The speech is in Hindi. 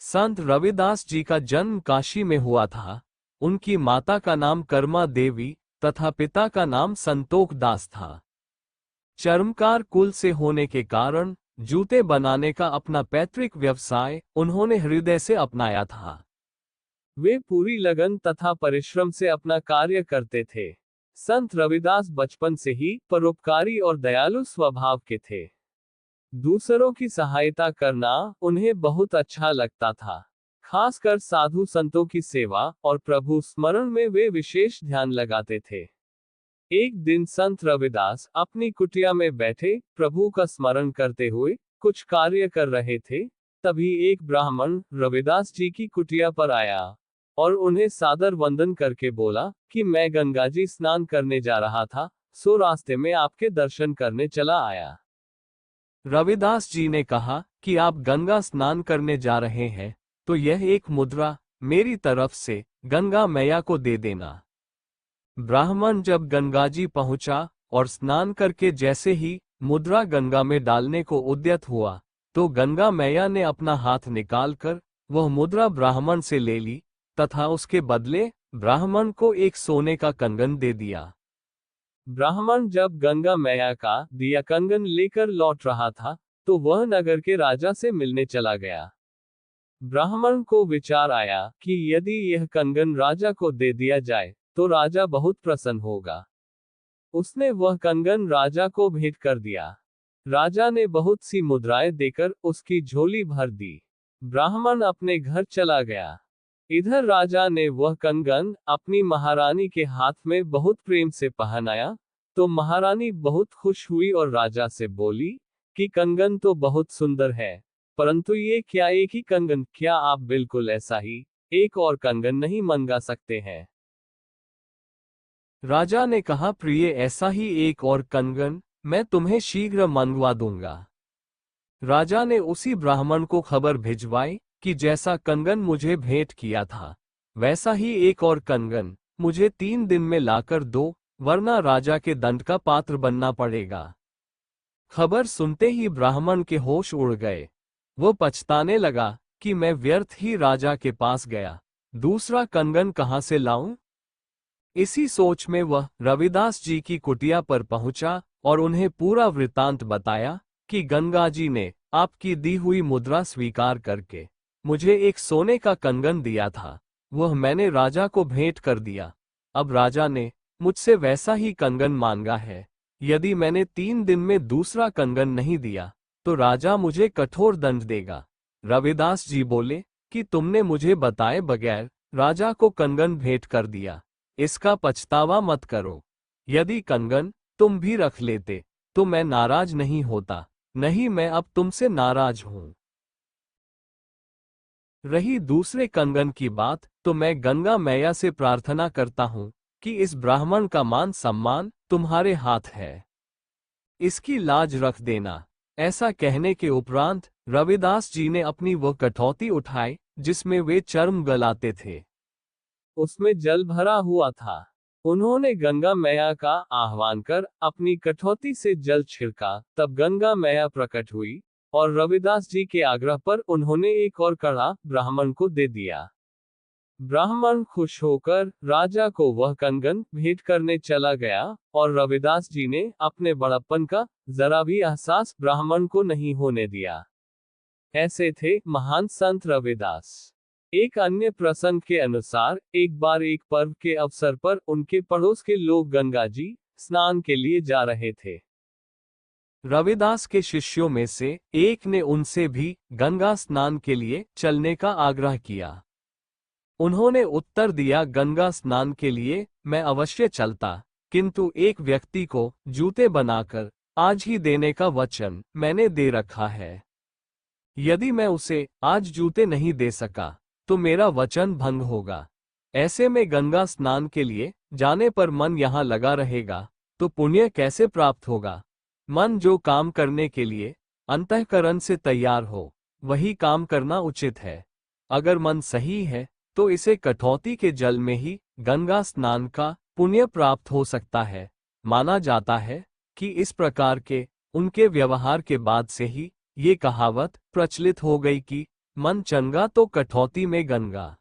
संत रविदास जी का जन्म काशी में हुआ था। उनकी माता का नाम कर्मा देवी तथा पिता का नाम संतोख दास था। चर्मकार कुल से होने के कारण जूते बनाने का अपना पैतृक व्यवसाय उन्होंने हृदय से अपनाया था। वे पूरी लगन तथा परिश्रम से अपना कार्य करते थे। संत रविदास बचपन से ही परोपकारी और दयालु स्वभाव के थे। दूसरों की सहायता करना उन्हें बहुत अच्छा लगता था। खासकर साधु संतों की सेवा और प्रभु स्मरण में वे विशेष ध्यान लगाते थे। एक दिन संत रविदास अपनी कुटिया में बैठे प्रभु का स्मरण करते हुए कुछ कार्य कर रहे थे। तभी एक ब्राह्मण रविदास जी की कुटिया पर आया और उन्हें सादर वंदन करके बोला कि मैं गंगा जी स्नान करने जा रहा था, सो रास्ते में आपके दर्शन करने चला आया। रविदास जी ने कहा कि आप गंगा स्नान करने जा रहे हैं तो यह एक मुद्रा मेरी तरफ से गंगा मैया को दे देना। ब्राह्मण जब गंगा जी पहुंचा और स्नान करके जैसे ही मुद्रा गंगा में डालने को उद्यत हुआ तो गंगा मैया ने अपना हाथ निकालकर वह मुद्रा ब्राह्मण से ले ली तथा उसके बदले ब्राह्मण को एक सोने का कंगन दे दिया। ब्राह्मण जब गंगा मैया का दिया कंगन लेकर लौट रहा था तो वह नगर के राजा से मिलने चला गया। ब्राह्मण को विचार आया कि यदि यह कंगन राजा को दे दिया जाए तो राजा बहुत प्रसन्न होगा। उसने वह कंगन राजा को भेंट कर दिया। राजा ने बहुत सी मुद्राएं देकर उसकी झोली भर दी। ब्राह्मण अपने घर चला गया। इधर राजा ने वह कंगन अपनी महारानी के हाथ में बहुत प्रेम से पहनाया तो महारानी बहुत खुश हुई और राजा से बोली कि कंगन तो बहुत सुंदर है, परंतु ये क्या एक ही कंगन, क्या आप बिल्कुल ऐसा ही एक और कंगन नहीं मंगा सकते हैं? राजा ने कहा, प्रिय, ऐसा ही एक और कंगन मैं तुम्हें शीघ्र मंगवा दूंगा। राजा ने उसी ब्राह्मण को खबर भिजवाई कि जैसा कंगन मुझे भेंट किया था वैसा ही एक और कंगन मुझे 3 दिन में लाकर दो, वरना राजा के दंड का पात्र बनना पड़ेगा। खबर सुनते ही ब्राह्मण के होश उड़ गए। वो पछताने लगा कि मैं व्यर्थ ही राजा के पास गया, दूसरा कंगन कहां से लाऊं? इसी सोच में वह रविदास जी की कुटिया पर पहुंचा और उन्हें पूरा वृत्तांत बताया कि गंगा जी ने आपकी दी हुई मुद्रा स्वीकार करके मुझे एक सोने का कंगन दिया था, वह मैंने राजा को भेंट कर दिया। अब राजा ने मुझसे वैसा ही कंगन मांगा है। यदि मैंने 3 दिन में दूसरा कंगन नहीं दिया तो राजा मुझे कठोर दंड देगा। रविदास जी बोले कि तुमने मुझे बताए बगैर राजा को कंगन भेंट कर दिया, इसका पछतावा मत करो। यदि कंगन तुम भी रख लेते तो मैं नाराज नहीं होता, नहीं मैं अब तुमसे नाराज हूं। रही दूसरे कंगन की बात तो मैं गंगा मैया से प्रार्थना करता हूं कि इस ब्राह्मण का मान सम्मान तुम्हारे हाथ है, इसकी लाज रख देना। ऐसा कहने के उपरांत रविदास जी ने अपनी वह कठौती उठाई जिसमें वे चर्म गलाते थे। उसमें जल भरा हुआ था। उन्होंने गंगा मैया का आह्वान कर अपनी कठौती से जल छिड़का, तब गंगा मैया प्रकट हुई और रविदास जी के आग्रह पर उन्होंने एक और कड़ा ब्राह्मण को दे दिया। ब्राह्मण खुश होकर राजा को वह कंगन भेंट करने चला गया और रविदास जी ने अपने बड़प्पन का जरा भी एहसास ब्राह्मण को नहीं होने दिया। ऐसे थे महान संत रविदास। एक अन्य प्रसंग के अनुसार एक बार एक पर्व के अवसर पर उनके पड़ोस के लोग गंगा जी स्नान के लिए जा रहे थे। रविदास के शिष्यों में से एक ने उनसे भी गंगा स्नान के लिए चलने का आग्रह किया। उन्होंने उत्तर दिया, गंगा स्नान के लिए मैं अवश्य चलता, किंतु एक व्यक्ति को जूते बनाकर आज ही देने का वचन मैंने दे रखा है। यदि मैं उसे आज जूते नहीं दे सका तो मेरा वचन भंग होगा। ऐसे में गंगा स्नान के लिए जाने पर मन यहाँ लगा रहेगा तो पुण्य कैसे प्राप्त होगा? मन जो काम करने के लिए अंतःकरण से तैयार हो वही काम करना उचित है। अगर मन सही है तो इसे कठौती के जल में ही गंगा स्नान का पुण्य प्राप्त हो सकता है। माना जाता है कि इस प्रकार के उनके व्यवहार के बाद से ही ये कहावत प्रचलित हो गई कि मन चंगा तो कठौती में गंगा।